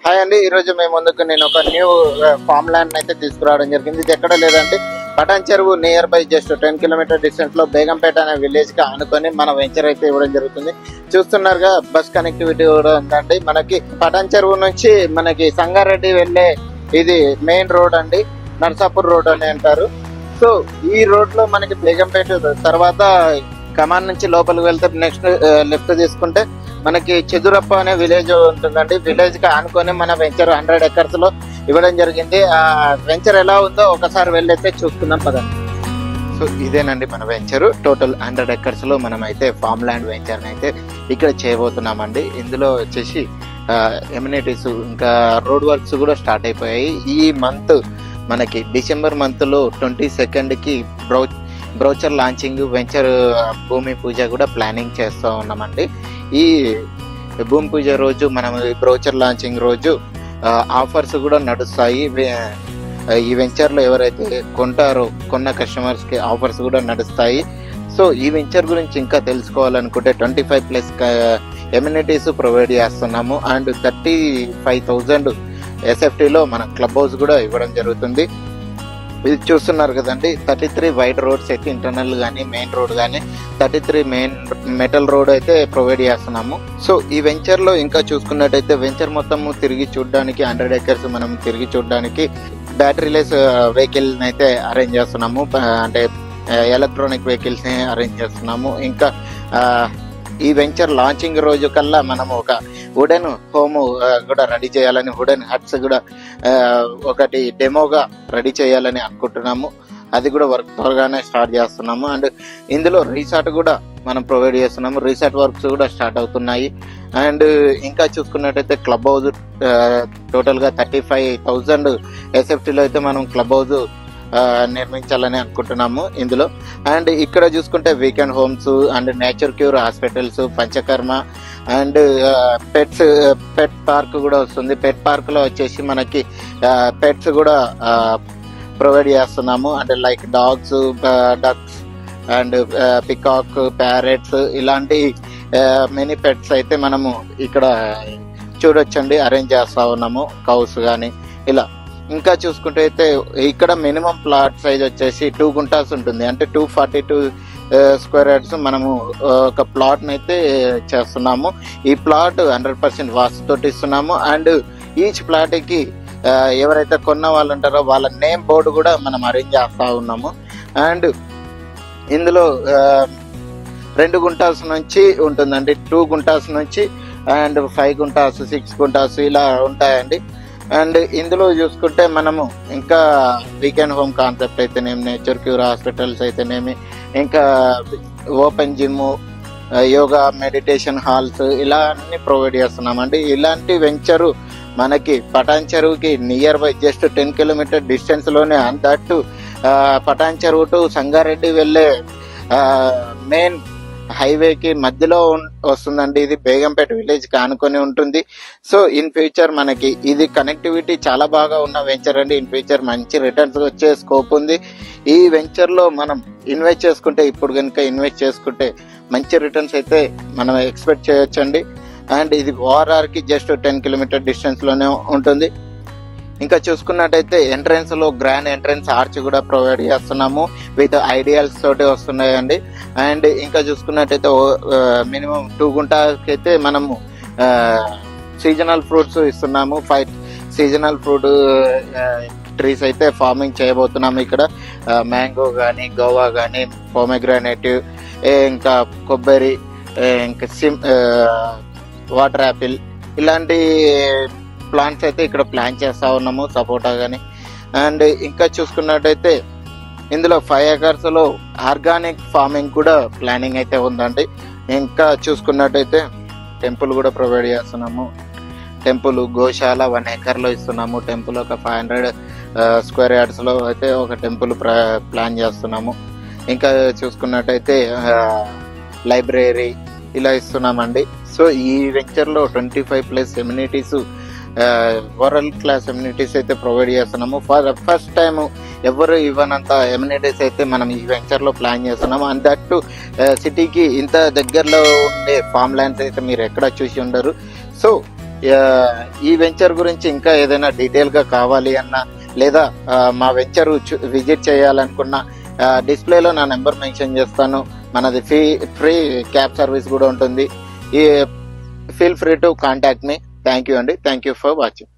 Hi అండి, ఈరోజు మేము ముందుకు నేను ఒక న్యూ ఫామ్ ల్యాండ్ అయితే తీసుకురావడం జరిగింది. ఇది ఎక్కడ లేదంటే Patancheru near by just 10 kilometre distance లో బేగంపేట అనే విలేజ్ కి ఆనుకొని మన వెంచర్ అయితే ఇవ్వడం జరుగుతుంది. చూస్తున్నారుగా బస్ కనెక్టివిటీ కూడా ఉందండి. మనకి పటాన్ చెరువు నుంచి మనకి సంగారెడ్డి వెళ్ళే ఇది మెయిన్ రోడ్ అండి, నర్సాపూర్ రోడ్ అని అంటారు. సో ఈ రోడ్ లో మనకి బేగంపేట తర్వాత కమాన్ నుంచి లోపలికి వెళ్తే నెక్స్ట్ లెఫ్ట్ తీసుకుంటే మనకి చెదురప్ప అనే విలేజ్ ఉంటుందండి. విలేజ్ కి ఆనుకొని మన వెంచర్ 100 ఎకర్స్ లో ఇవ్వడం జరిగింది. ఆ వెంచర్ ఎలా ఉందో ఒకసారి వెళ్ళైతే చూసుకుందాం పదండి. సో ఇదేనండి మన వెంచర్. టోటల్ 100 ఎకర్స్ లో మనం అయితే ఫామ్ ల్యాండ్ వెంచర్ అయితే ఇక్కడ చేయబోతున్నామండి. ఇందులో వచ్చేసి ఎమ్యూనిటీస్ ఇంకా రోడ్ వర్క్స్ కూడా స్టార్ట్ అయిపోయాయి. ఈ మంత్ మనకి డిసెంబర్ మంత్ లో 22nd కి బ్రౌచర్ లాంచింగ్, వెంచర్ భూమి పూజ కూడా ప్లానింగ్ చేస్తూ ఉన్నామండి. ఈ భూమి పూజ రోజు మనం బ్రౌచర్ లాంచింగ్ రోజు ఆఫర్స్ కూడా నడుస్తాయి. ఈ వెంచర్ లో ఎవరైతే కొంటారో కొన్న కస్టమర్స్ కి ఆఫర్స్ కూడా నడుస్తాయి. సో ఈ వెంచర్ గురించి ఇంకా తెలుసుకోవాలనుకుంటే 25+ ఎమ్యూనిటీస్ ప్రొవైడ్ చేస్తున్నాము. అండ్ 35,000 SFT లో మన క్లబ్ హౌస్ కూడా ఇవ్వడం జరుగుతుంది. ఇది చూస్తున్నారు కదండి, 33 వైడ్ రోడ్స్ అయితే ఇంటర్నల్ కానీ మెయిన్ రోడ్ కానీ 33 మెయిన్ మెటల్ రోడ్ అయితే ప్రొవైడ్ చేస్తున్నాము. సో ఈ వెంచర్ లో ఇంకా చూసుకున్నట్టయితే వెంచర్ మొత్తం తిరిగి చూడడానికి 100 ఎకర్స్ మనం తిరిగి చూడడానికి బ్యాటరీలెస్ వెహికల్ అయితే అరేంజ్ చేస్తున్నాము. అంటే ఎలక్ట్రానిక్ వెహికల్స్ ని అరేంజ్ చేస్తున్నాము. ఇంకా ఈ వెంచర్ లాంచింగ్ రోజు కల్లా మనము ఒక వుడెన్ హోమ్ కూడా రెడీ చేయాలని, వుడెన్ హట్స్ కూడా ఒకటి డెమోగా రెడీ చేయాలని అనుకుంటున్నాము. అది కూడా వర్క్ త్వరగానే స్టార్ట్ చేస్తున్నాము. అండ్ ఇందులో రీసార్ట్ కూడా మనం ప్రొవైడ్ చేస్తున్నాము. రీసార్ట్ వర్క్స్ కూడా స్టార్ట్ అవుతున్నాయి. అండ్ ఇంకా చూసుకున్నట్టయితే క్లబ్ హౌస్ టోటల్ గా 35,000 SFT లో అయితే మనం క్లబ్ హౌస్ నిర్మించాలని అనుకుంటున్నాము ఇందులో. అండ్ ఇక్కడ చూసుకుంటే weekend homes and nature cure hospitals, panchakarma and pet park కూడా వస్తుంది. పెట్ పార్క్ లో వచ్చేసి మనకి పెట్స్ కూడా ప్రొవైడ్ చేస్తున్నాము. అంటే like dogs, ducks and peacock, parrots ఇలాంటి మెనీ పెట్స్ అయితే మనము ఇక్కడ చూడొచ్చండి, అరేంజ్ చేస్తా ఉన్నాము. కౌస్ కానీ ఇలా. ఇంకా చూసుకుంటే అయితే ఇక్కడ మినిమం ప్లాట్ సైజ్ వచ్చేసి 2 గుంటాస్ ఉంటుంది. అంటే 242 స్క్వేర్ యార్డ్స్ మనము ఒక ప్లాట్ అయితే చేస్తున్నాము. ఈ ప్లాట్ 100% వాస్తుతోటి ఇస్తున్నాము. అండ్ ఈచ్ ప్లాట్ కి ఎవరైతే కొన్న వాళ్ళు ఉంటారో వాళ్ళ నేమ్ బోర్డు కూడా మనం అరేంజ్ చేస్తా ఉన్నాము. అండ్ ఇందులో 2 గుంటాస్ నుంచి ఉంటుందండి, 2 గుంటాస్ నుంచి అండ్ 5 గుంటాస్, 6 గుంటాస్ ఇలా ఉంటాయండి. అండ్ ఇందులో చూసుకుంటే మనము ఇంకా వీకెండ్ హోమ్ కాన్సెప్ట్ అయితేనేమి, నేచర్ క్యూర్ హాస్పిటల్స్ అయితేనేమి, ఇంకా open gym, yoga, meditation halls ఇలా అన్ని ప్రొవైడ్ చేస్తున్నామండి. ఇలాంటి వెంచరు మనకి పటాన్ చెరువుకి near by just 10 kilometre distance లోనే. That Patancheru to Sangareddy వెళ్ళే మెయిన్ హైవేకి మధ్యలో వస్తుందండి. ఇది బేగంపేట విలేజ్ కి ఆనుకొని ఉంటుంది. సో ఇన్ ఫ్యూచర్ మనకి ఇది కనెక్టివిటీ చాలా బాగా ఉన్న వెంచర్ అండి. ఇన్ ఫ్యూచర్ మంచి రిటర్న్స్ వచ్చే స్కోప్ ఉంది. ఈ వెంచర్ లో మనం ఇన్వెస్ట్ చేసుకుంటే, ఇప్పుడు కనుక ఇన్వెస్ట్ చేసుకుంటే మంచి రిటర్న్స్ అయితే మనం ఎక్స్పెక్ట్ చేయొచ్చండి. అండ్ ఇది ORR కి జస్ట్ 10 కిలోమీటర్ డిస్టెన్స్ లోనే ఉంటుంది. ఇంకా చూసుకున్నట్టయితే ఎంట్రన్స్ లో గ్రాండ్ ఎంట్రన్స్ ఆర్చ్ కూడా ప్రొవైడ్ చేస్తున్నాము. విత్ ఐడియల్స్ తోటి వస్తున్నాయండి. అండ్ ఇంకా చూసుకున్నట్టయితే మినిమం 2 గుంటాకి అయితే మనము సీజనల్ ఫ్రూట్స్ ఇస్తున్నాము. 5 సీజనల్ ఫ్రూట్ ట్రీస్ అయితే ఫార్మింగ్ చేయబోతున్నాము. ఇక్కడ మ్యాంగో కానీ, గోవా కానీ, పోమెగ్రానేట్, ఇంకా కొబ్బరి, ఇంకా వాటర్ యాపిల్ ఇలాంటి ప్లాంట్స్ అయితే ఇక్కడ ప్లాన్ చేస్తా ఉన్నాము, సపోటా కానీ. అండ్ ఇంకా చూసుకున్నట్టయితే ఇందులో 5 ఎకర్స్ లో ఆర్గానిక్ ఫార్మింగ్ కూడా ప్లానింగ్ అయితే ఉందండి. ఇంకా చూసుకున్నట్టయితే టెంపుల్ కూడా ప్రొవైడ్ చేస్తున్నాము. టెంపుల్ గోశాల 1 ఎకర్ లో ఇస్తున్నాము. టెంపుల్ ఒక 500 స్క్వేర్ యార్డ్స్ లో అయితే ఒక టెంపుల్ ప్లాన్ చేస్తున్నాము. ఇంకా చూసుకున్నట్టయితే లైబ్రరీ ఇలా ఇస్తున్నామండి. సో ఈ వెంచర్ లో 25+ ఎమ్యూనిటీస్, వరల్డ్ క్లాస్ ఎమ్యూనిటీస్ అయితే ప్రొవైడ్ చేస్తున్నాము. ఫస్ట్ టైం ఎవరు ఇవ్వనంత ఎమ్యూనిటీస్ అయితే మనం ఈ వెంచర్ లో ప్లాన్ చేస్తున్నాము. అండ్ దట్ సిటీకి ఇంత దగ్గరలో ఉండే ఫామ్ ల్యాండ్స్ అయితే మీరు ఎక్కడ చూసి ఉండరు. సో ఈ వెంచర్ గురించి ఇంకా ఏదైనా డీటెయిల్గా కావాలి అన్నా లేదా మా వెంచర్ విజిట్ చేయాలనుకున్న డిస్ప్లేలో నా నెంబర్ మెన్షన్ చేస్తాను. మనది ఫ్రీ క్యాబ్ సర్వీస్ కూడా ఉంటుంది. Feel free to contact me. Thank you అండి. Thank you for watching.